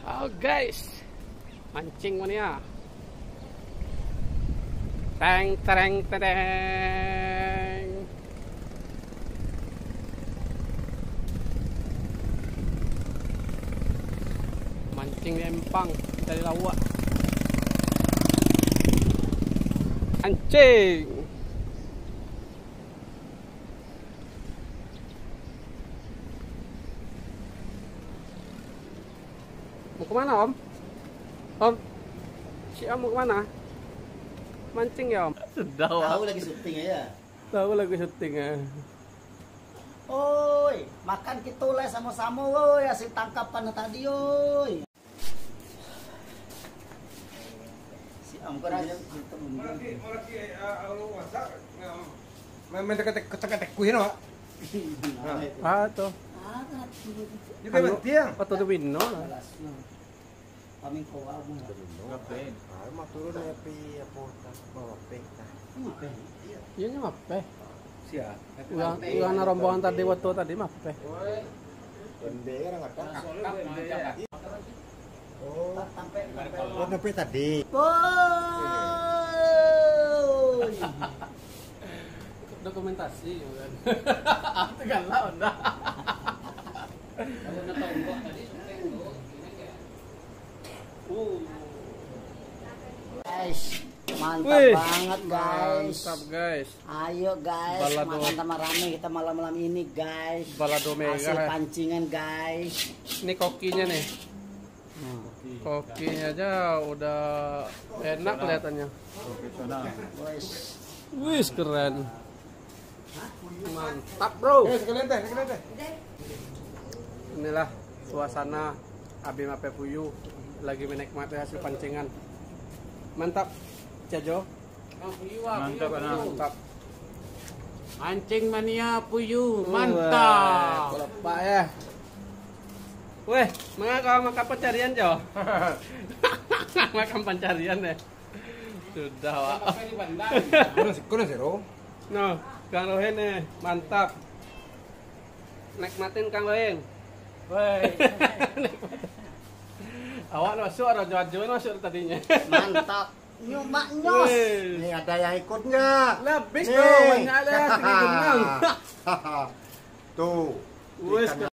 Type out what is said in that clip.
Oh guys, mancing mania. Teng tereng tereng. Mancing di empang dari lawak. Mancing. Mau kemana om? Om, si om mau kemana? Mancing ya om? Sudah tahu lagi syuting ya. Tahu lagi syuting ya. Oi, makan kita lah sama-sama woi, hasil tangkapan tadi oi. Si om kan aja kita mungkin. Main ketek kuih no. Ah tuh. Itu penting. Patut dibino lah. Kami kawa mo. Ngapain? Ah, matulog na pi apo tas bawa peka. Iya nya mape. Sia. Uang na rombongan tadi waktu tadi mape. Bende orang ada. Oh, Sampai oh nape tadi. Woi. Dokumentasi kan. Tegal lah onda. Kalau natombok tadi Guys, mantap Wih, banget guys. Mantap guys. Ayo guys, Balado. makan sama rame kita malam-malam ini guys. Balado mega. Hasil pancingan guys. Ini kokinya nih. Kokinya aja udah enak kelihatannya. Guys, Wih, keren. Mantap, bro. Sekalian teh. Inilah suasana Abi Mape Puyuh lagi menikmati hasil pancingan. Mantap, Cajo. Mantap, anak. Mantap. Mancing mania Puyuh, mantap. Wah, Pak ya. Weh, mengapa makan pencarian, Jo? Makan pencarian deh. Sudah, Wak. Kono zero. No, Kang Rohen nih, mantap. Nikmatin Kang Rohen. Woi, Awak masuk ada jual masuk tadinya. mantap. Nyoba nyos. Wih. Ini ada yang ikut enggak? Lebih dong, banyak ada 3 benang. Tuh. Wes, Ikan